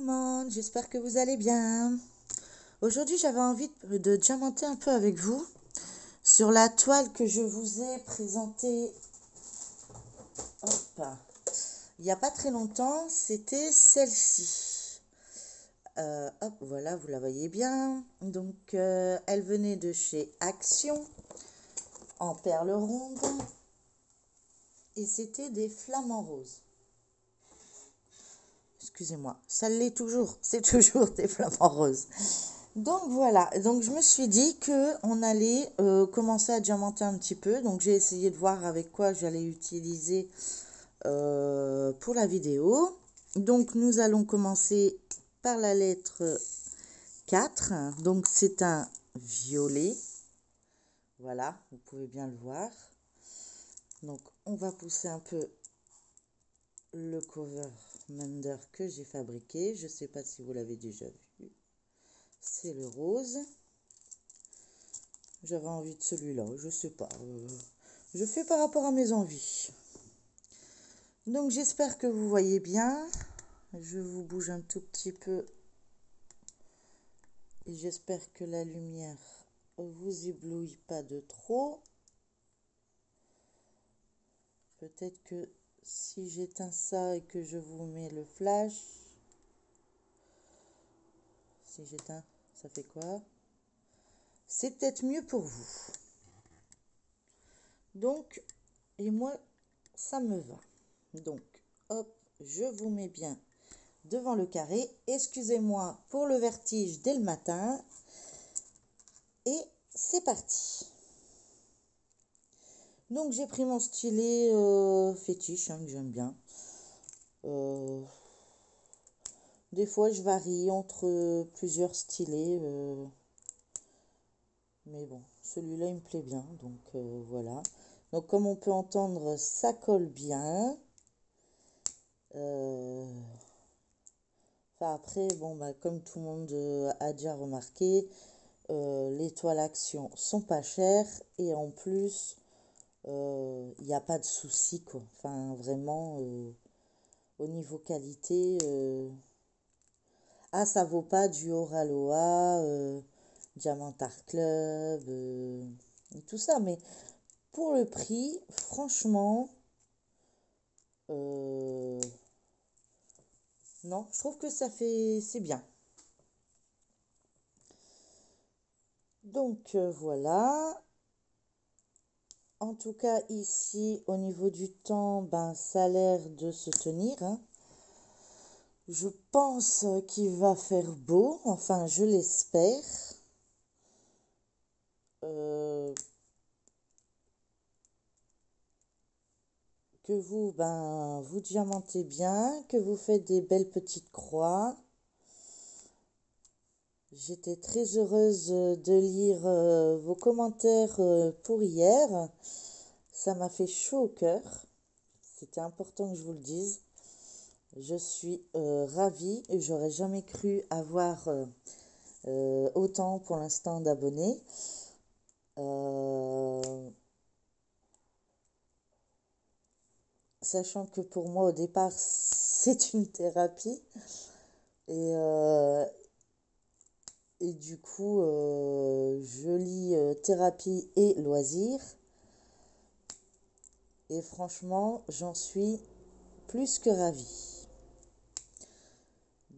le monde, j'espère que vous allez bien. Aujourd'hui, j'avais envie de diamanter un peu avec vous sur la toile que je vous ai présentée hop, il n'y a pas très longtemps. C'était celle-ci. Hop, voilà, vous la voyez bien. Donc, elle venait de chez Action en perles rondes et c'était des flamants roses. Excusez-moi, ça l'est toujours, c'est toujours des flamants roses. Donc voilà, donc je me suis dit que on allait commencer à diamanter un petit peu. Donc j'ai essayé de voir avec quoi j'allais utiliser pour la vidéo. Donc nous allons commencer par la lettre 4. Donc c'est un violet. Voilà, vous pouvez bien le voir. Donc on va pousser un peu le cover Mender que j'ai fabriqué. Je ne sais pas si vous l'avez déjà vu. C'est le rose. J'avais envie de celui-là, je sais pas. Je fais par rapport à mes envies. Donc j'espère que vous voyez bien. Je vous bouge un tout petit peu. Et j'espère que la lumière vous éblouit pas de trop. Peut-être que si j'éteins ça et que je vous mets le flash. Si j'éteins, ça fait quoi? C'est peut-être mieux pour vous. Donc, et moi, ça me va. Donc, hop, je vous mets bien devant le carré. Excusez-moi pour le vertige dès le matin. Et c'est parti. Donc, j'ai pris mon stylet fétiche, que j'aime bien. Des fois, je varie entre plusieurs stylets. Mais bon, celui-là, il me plaît bien. Donc, voilà. Donc, comme on peut entendre, ça colle bien. Enfin, après, bon, bah, comme tout le monde a déjà remarqué, les toiles Action sont pas chères. Et en plus, il n'y a pas de souci, quoi. Enfin, vraiment, au niveau qualité... Ah, ça vaut pas du Oraloa, Diamant Art Club, et tout ça. Mais pour le prix, franchement, non, je trouve que c'est bien. Donc, voilà. En tout cas, ici, au niveau du temps, ben, ça a l'air de se tenir, hein. Je pense qu'il va faire beau, enfin, je l'espère. Que vous, ben, vous diamantez bien, que vous faites des belles petites croix. J'étais très heureuse de lire vos commentaires pour hier. Ça m'a fait chaud au cœur. C'était important que je vous le dise. Je suis ravie et j'aurais jamais cru avoir autant pour l'instant d'abonnés. Sachant que pour moi au départ c'est une thérapie et, et du coup je lis thérapie et loisirs et franchement j'en suis plus que ravie.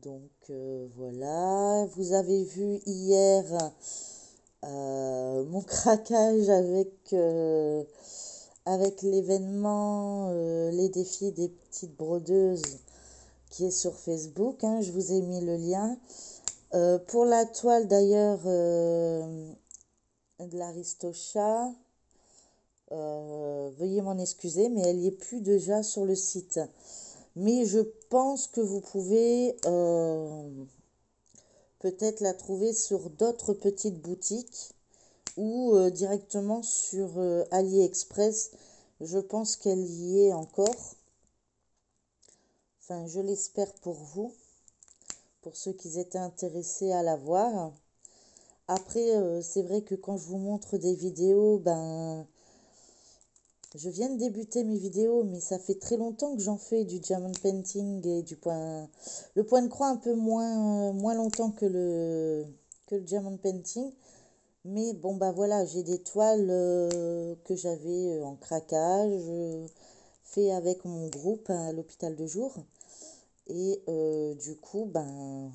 Donc voilà, vous avez vu hier mon craquage avec l'événement les défis des petites brodeuses qui est sur Facebook, hein, je vous ai mis le lien. Pour la toile d'ailleurs de l'Aristocha, veuillez m'en excuser, mais elle n'y est plus déjà sur le site. Mais je pense que vous pouvez peut-être la trouver sur d'autres petites boutiques ou directement sur AliExpress. Je pense qu'elle y est encore. Enfin, je l'espère pour vous, pour ceux qui étaient intéressés à la voir. Après, c'est vrai que quand je vous montre des vidéos, ben, Je viens de débuter mes vidéos, mais ça fait très longtemps que j'en fais du diamond painting et le point de croix un peu moins longtemps que le diamond painting. Mais bon, bah voilà, j'ai des toiles que j'avais en craquage, fait avec mon groupe à l'hôpital de jour. Et du coup, ben,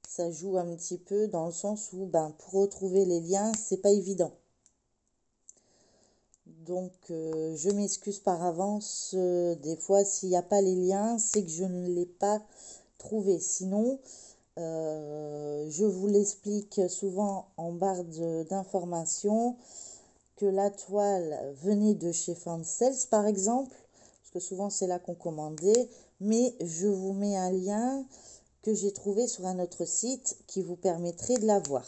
ça joue un petit peu dans le sens où, ben, pour retrouver les liens, c'est pas évident. Donc, je m'excuse par avance. Des fois, s'il n'y a pas les liens, c'est que je ne l'ai pas trouvé. Sinon, je vous l'explique souvent en barre d'informations que la toile venait de chez Fancels, par exemple, parce que souvent c'est là qu'on commandait, mais je vous mets un lien que j'ai trouvé sur un autre site qui vous permettrait de la voir.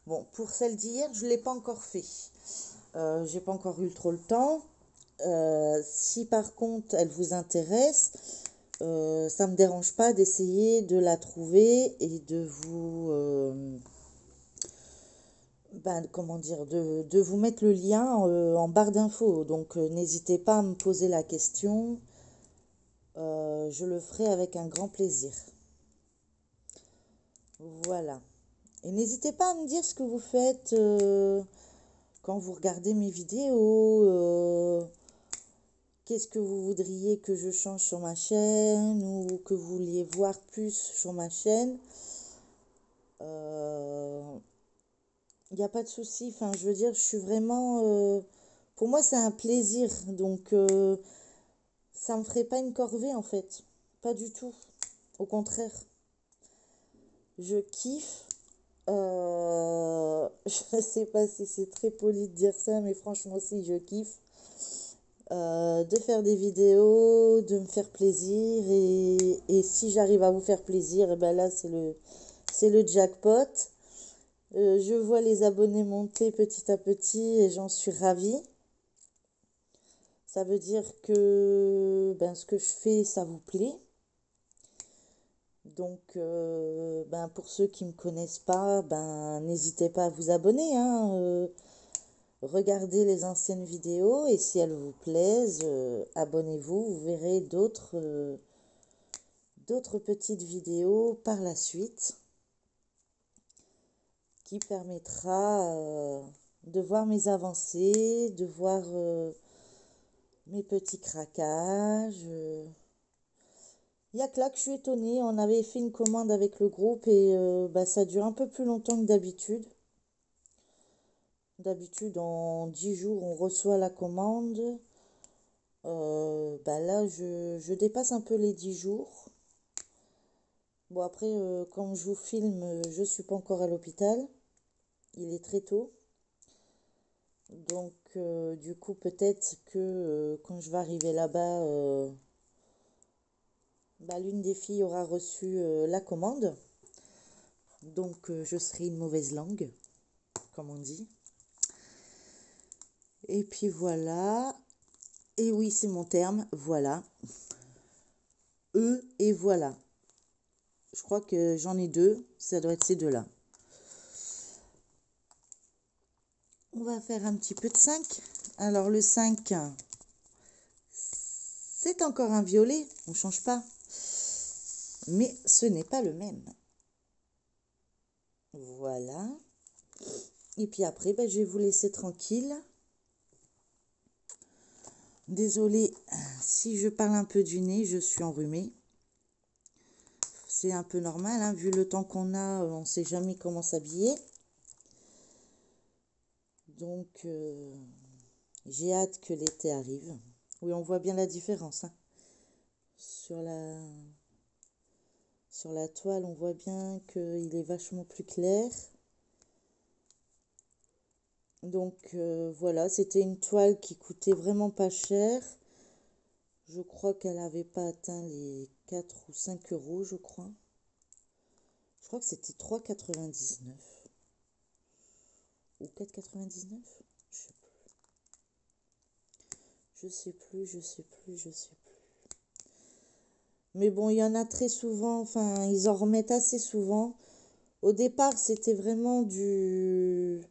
Bon, pour celle d'hier, je ne l'ai pas encore fait. J'ai pas encore eu trop le temps. Si par contre elle vous intéresse, ça me dérange pas d'essayer de la trouver et de vous comment dire, de vous mettre le lien en barre d'infos. Donc n'hésitez pas à me poser la question. Je le ferai avec un grand plaisir. Voilà. Et n'hésitez pas à me dire ce que vous faites quand vous regardez mes vidéos. Qu'est-ce que vous voudriez que je change sur ma chaîne ou que vous vouliez voir plus sur ma chaîne. Il n'y a pas de souci. Enfin, je veux dire, je suis vraiment... pour moi, c'est un plaisir. Donc, ça me ferait pas une corvée, en fait. Pas du tout. Au contraire. Je kiffe. Je ne sais pas si c'est très poli de dire ça, mais franchement, si, je kiffe. De faire des vidéos, de me faire plaisir. Et si j'arrive à vous faire plaisir, et ben là, c'est le jackpot. Je vois les abonnés monter petit à petit et j'en suis ravie. Ça veut dire que ben, ce que je fais, ça vous plaît. Donc, ben, pour ceux qui ne me connaissent pas, ben, n'hésitez pas à vous abonner. Hein, regardez les anciennes vidéos et si elles vous plaisent, abonnez-vous. Vous verrez d'autres petites vidéos par la suite qui permettra de voir mes avancées, de voir mes petits craquages. Il y a que là que je suis étonnée. On avait fait une commande avec le groupe et bah, ça dure un peu plus longtemps que d'habitude. D'habitude, en 10 jours, on reçoit la commande. Bah là, je dépasse un peu les 10 jours. Bon, après, quand je vous filme, je ne suis pas encore à l'hôpital. Il est très tôt. Donc, du coup, peut-être que quand je vais arriver là-bas, bah, l'une des filles aura reçu la commande. Donc, je serai une mauvaise langue, comme on dit. Et puis voilà. Et oui, c'est mon terme, voilà. Et voilà. Je crois que j'en ai deux. Ça doit être ces deux-là. On va faire un petit peu de 5. Alors, le 5, c'est encore un violet. On ne change pas. Mais ce n'est pas le même. Voilà. Et puis après, ben, je vais vous laisser tranquille. Désolée si je parle un peu du nez, je suis enrhumée. C'est un peu normal, hein, vu le temps qu'on a, on ne sait jamais comment s'habiller. Donc, j'ai hâte que l'été arrive. Oui, on voit bien la différence. Hein. Sur la toile, on voit bien qu'il est vachement plus clair. Donc, voilà, c'était une toile qui coûtait vraiment pas cher. Je crois qu'elle n'avait pas atteint les 4 ou 5 euros, je crois. Je crois que c'était 3,99 ou 4,99. Je sais plus. Mais bon, il y en a très souvent, enfin, ils en remettent assez souvent. Au départ, c'était vraiment du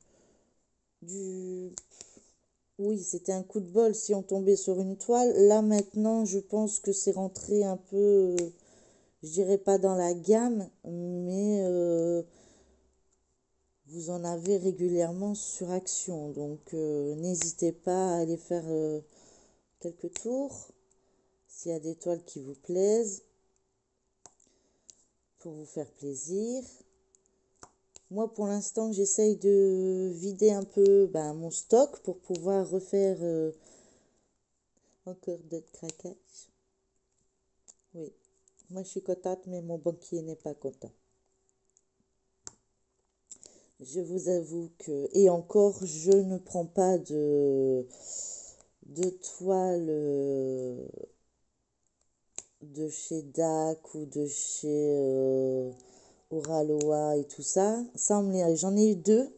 Oui, c'était un coup de bol si on tombait sur une toile. Là, maintenant, je pense que c'est rentré un peu, je dirais pas dans la gamme, mais vous en avez régulièrement sur Action. Donc, n'hésitez pas à aller faire quelques tours s'il y a des toiles qui vous plaisent pour vous faire plaisir. Moi, pour l'instant, j'essaye de vider un peu mon stock pour pouvoir refaire encore d'autres craquages. Oui, moi je suis contente, mais mon banquier n'est pas content. Je vous avoue que... Et encore, je ne prends pas de toile de chez DAC ou de chez Oraloa et tout ça. J'en ai eu deux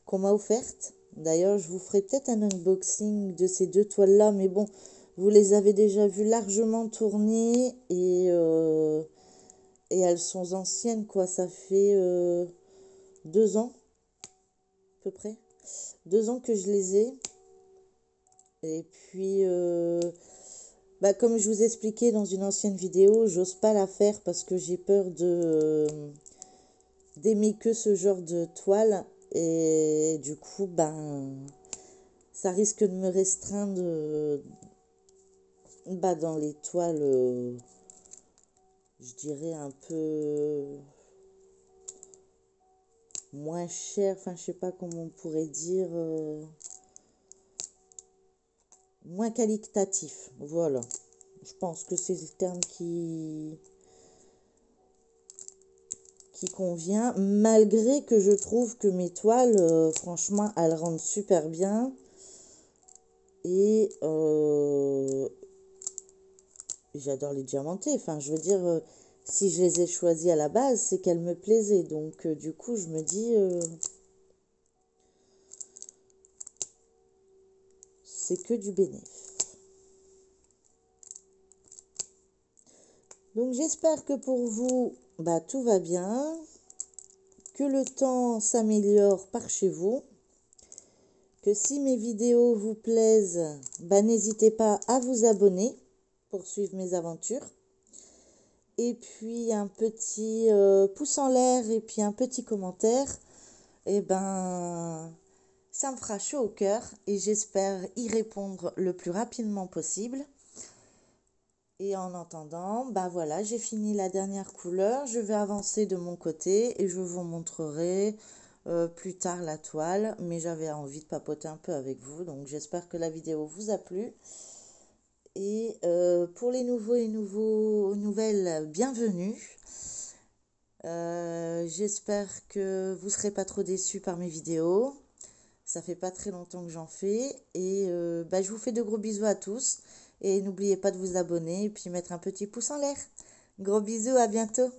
qu'on m'a offertes. D'ailleurs, je vous ferai peut-être un unboxing de ces deux toiles-là, mais bon, vous les avez déjà vues largement tourner et elles sont anciennes, quoi. Ça fait 2 ans, à peu près. 2 ans que je les ai. Et puis, comme je vous expliquais dans une ancienne vidéo, j'ose pas la faire parce que j'ai peur d'aimer que ce genre de toile. Et du coup, ça risque de me restreindre dans les toiles, je dirais un peu moins chères. Enfin, je sais pas comment on pourrait dire. Moins qualitatif. Voilà. Je pense que c'est le terme qui convient. Malgré que je trouve que mes toiles, franchement, elles rendent super bien. Et j'adore les diamantés. Enfin, je veux dire, si je les ai choisies à la base, c'est qu'elles me plaisaient. Donc, du coup, je me dis, c'est que du bénéfice. Donc, j'espère que pour vous, tout va bien. Que le temps s'améliore par chez vous. Que si mes vidéos vous plaisent, n'hésitez pas à vous abonner pour suivre mes aventures. Et puis un petit pouce en l'air et puis un petit commentaire. Et ça me fera chaud au cœur et j'espère y répondre le plus rapidement possible. Et en attendant, voilà, j'ai fini la dernière couleur. Je vais avancer de mon côté et je vous montrerai plus tard la toile. Mais j'avais envie de papoter un peu avec vous. Donc j'espère que la vidéo vous a plu. Et pour les nouveaux et nouvelles, bienvenue. J'espère que vous ne serez pas trop déçus par mes vidéos. Ça fait pas très longtemps que j'en fais. Et je vous fais de gros bisous à tous. Et n'oubliez pas de vous abonner et puis mettre un petit pouce en l'air. Gros bisous, à bientôt.